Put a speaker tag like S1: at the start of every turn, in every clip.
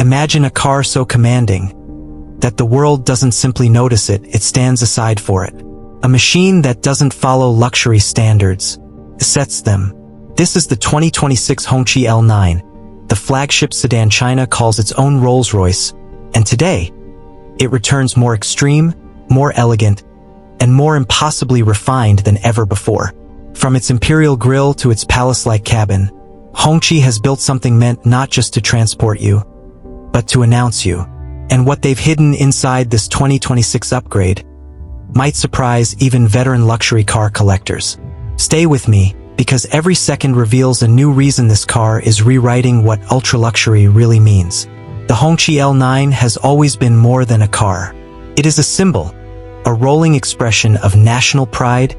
S1: Imagine a car so commanding that the world doesn't simply notice it, it stands aside for it. A machine that doesn't follow luxury standards, sets them. This is the 2026 Hongqi L9, the flagship sedan China calls its own Rolls-Royce, and today, it returns more extreme, more elegant, and more impossibly refined than ever before. From its imperial grille to its palace-like cabin, Hongqi has built something meant not just to transport you, but to announce you. And what they've hidden inside this 2026 upgrade might surprise even veteran luxury car collectors. Stay with me, because every second reveals a new reason this car is rewriting what ultra-luxury really means. The Hongqi L9 has always been more than a car. It is a symbol, a rolling expression of national pride,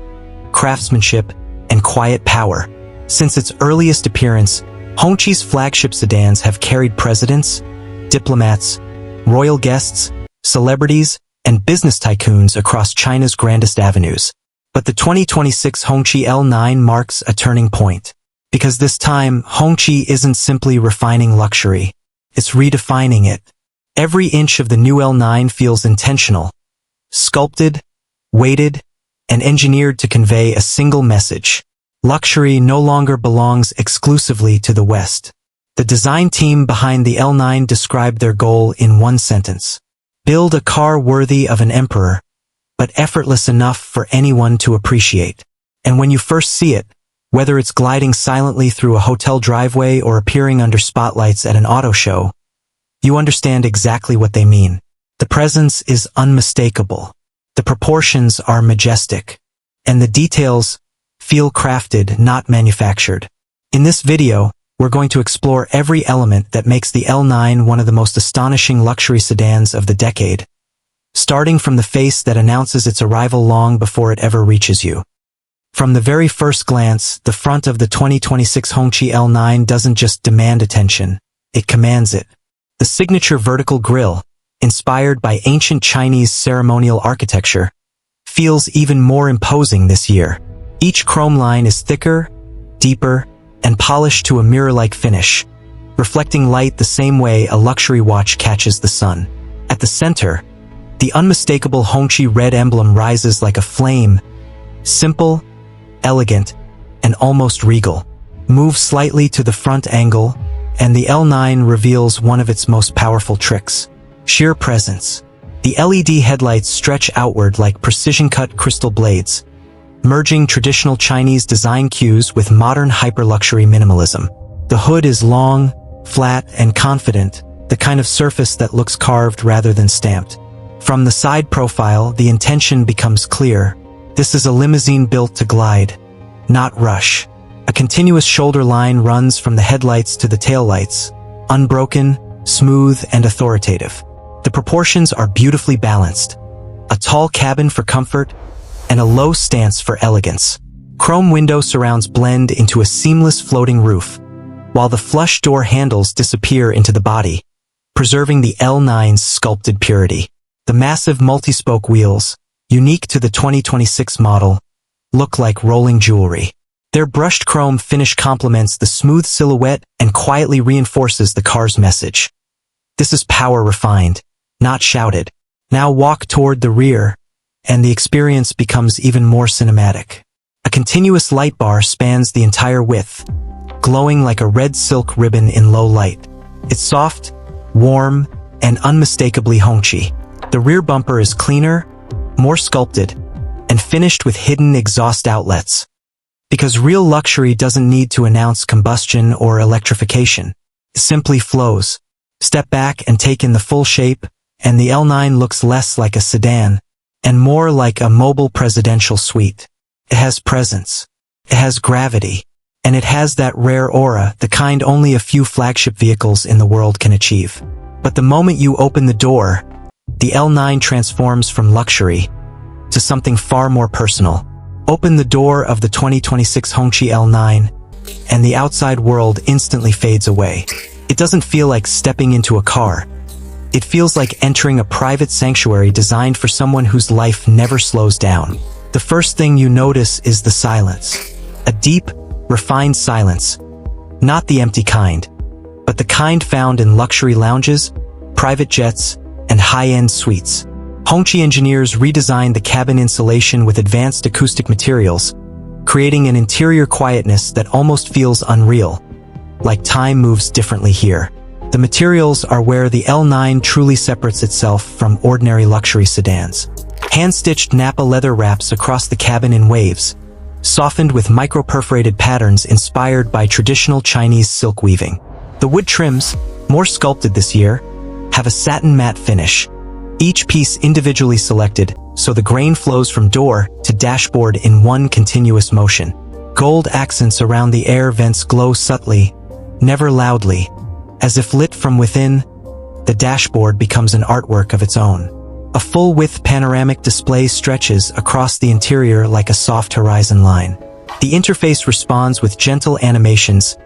S1: craftsmanship, and quiet power. Since its earliest appearance, Hongqi's flagship sedans have carried presidents, diplomats, royal guests, celebrities, and business tycoons across China's grandest avenues. But the 2026 Hongqi L9 marks a turning point. Because this time, Hongqi isn't simply refining luxury, it's redefining it. Every inch of the new L9 feels intentional, sculpted, weighted, and engineered to convey a single message. Luxury no longer belongs exclusively to the West. The design team behind the L9 described their goal in one sentence. Build a car worthy of an emperor, but effortless enough for anyone to appreciate. And when you first see it, whether it's gliding silently through a hotel driveway or appearing under spotlights at an auto show, you understand exactly what they mean. The presence is unmistakable. The proportions are majestic. And the details feel crafted, not manufactured. In this video, we're going to explore every element that makes the L9 one of the most astonishing luxury sedans of the decade, starting from the face that announces its arrival long before it ever reaches you. From the very first glance, the front of the 2026 Hongqi L9 doesn't just demand attention, it commands it. The signature vertical grille, inspired by ancient Chinese ceremonial architecture, feels even more imposing this year. Each chrome line is thicker, deeper, and polished to a mirror-like finish, reflecting light the same way a luxury watch catches the sun. At the center, the unmistakable Hongqi red emblem rises like a flame, simple, elegant, and almost regal. Move slightly to the front angle, and the L9 reveals one of its most powerful tricks: sheer presence. The LED headlights stretch outward like precision-cut crystal blades, merging traditional Chinese design cues with modern hyper-luxury minimalism. The hood is long, flat, and confident, the kind of surface that looks carved rather than stamped. From the side profile, the intention becomes clear. This is a limousine built to glide, not rush. A continuous shoulder line runs from the headlights to the taillights, unbroken, smooth, and authoritative. The proportions are beautifully balanced. A tall cabin for comfort, and a low stance for elegance. Chrome window surrounds blend into a seamless floating roof, while the flush door handles disappear into the body, preserving the L9's sculpted purity. The massive multi-spoke wheels, unique to the 2026 model, look like rolling jewelry. Their brushed chrome finish complements the smooth silhouette and quietly reinforces the car's message. This is power refined, not shouted. Now walk toward the rear, and the experience becomes even more cinematic. A continuous light bar spans the entire width, glowing like a red silk ribbon in low light. It's soft, warm, and unmistakably Hongqi. The rear bumper is cleaner, more sculpted, and finished with hidden exhaust outlets. Because real luxury doesn't need to announce combustion or electrification. It simply flows. Step back and take in the full shape, and the L9 looks less like a sedan and more like a mobile presidential suite. It has presence, it has gravity, and it has that rare aura, the kind only a few flagship vehicles in the world can achieve. But the moment you open the door, the L9 transforms from luxury to something far more personal. Open the door of the 2026 Hongqi L9, and the outside world instantly fades away. It doesn't feel like stepping into a car. It feels like entering a private sanctuary designed for someone whose life never slows down. The first thing you notice is the silence. A deep, refined silence. Not the empty kind, but the kind found in luxury lounges, private jets, and high-end suites. Hongqi engineers redesigned the cabin insulation with advanced acoustic materials, creating an interior quietness that almost feels unreal, like time moves differently here. The materials are where the L9 truly separates itself from ordinary luxury sedans. Hand-stitched Nappa leather wraps across the cabin in waves, softened with micro-perforated patterns inspired by traditional Chinese silk weaving. The wood trims, more sculpted this year, have a satin matte finish, each piece individually selected so the grain flows from door to dashboard in one continuous motion. Gold accents around the air vents glow subtly, never loudly. As if lit from within, the dashboard becomes an artwork of its own. A full-width panoramic display stretches across the interior like a soft horizon line. The interface responds with gentle animations,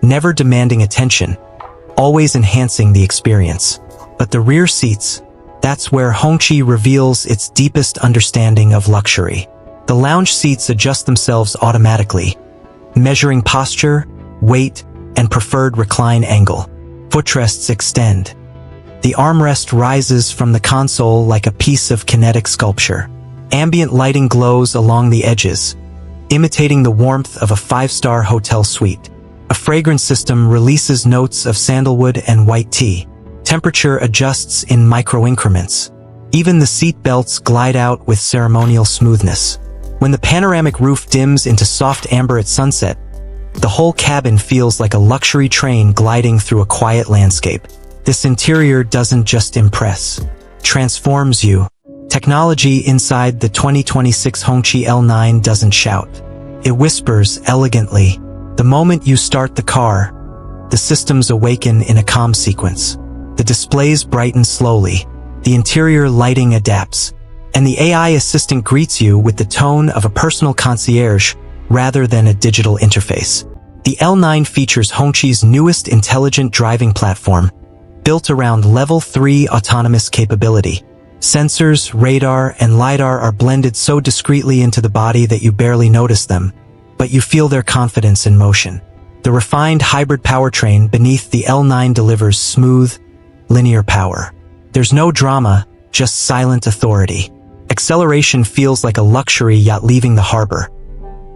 S1: never demanding attention, always enhancing the experience. But the rear seats, that's where Hongqi reveals its deepest understanding of luxury. The lounge seats adjust themselves automatically, measuring posture, weight, and preferred recline angle. Footrests extend. The armrest rises from the console like a piece of kinetic sculpture. Ambient lighting glows along the edges, imitating the warmth of a five-star hotel suite. A fragrance system releases notes of sandalwood and white tea. Temperature adjusts in micro-increments. Even the seat belts glide out with ceremonial smoothness. When the panoramic roof dims into soft amber at sunset, the whole cabin feels like a luxury train gliding through a quiet landscape. This interior doesn't just impress, transforms you. Technology inside the 2026 Hongqi L9 doesn't shout. It whispers elegantly. The moment you start the car, the systems awaken in a calm sequence. The displays brighten slowly, the interior lighting adapts, and the AI assistant greets you with the tone of a personal concierge rather than a digital interface. The L9 features Hongqi's newest intelligent driving platform, built around Level 3 autonomous capability. Sensors, radar, and LiDAR are blended so discreetly into the body that you barely notice them, but you feel their confidence in motion. The refined hybrid powertrain beneath the L9 delivers smooth, linear power. There's no drama, just silent authority. Acceleration feels like a luxury yacht leaving the harbor.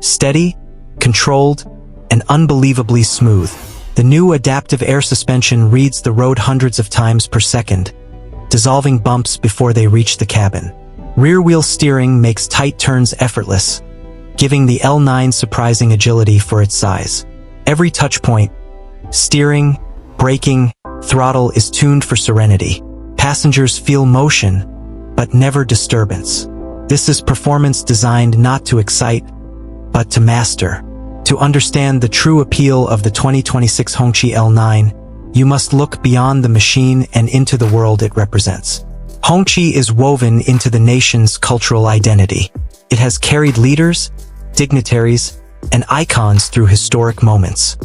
S1: Steady, controlled, and unbelievably smooth. The new adaptive air suspension reads the road hundreds of times per second, dissolving bumps before they reach the cabin. Rear-wheel steering makes tight turns effortless, giving the L9 surprising agility for its size. Every touchpoint, steering, braking, throttle is tuned for serenity. Passengers feel motion, but never disturbance. This is performance designed not to excite, but to master. To understand the true appeal of the 2026 Hongqi L9, you must look beyond the machine and into the world it represents. Hongqi is woven into the nation's cultural identity. It has carried leaders, dignitaries, and icons through historic moments.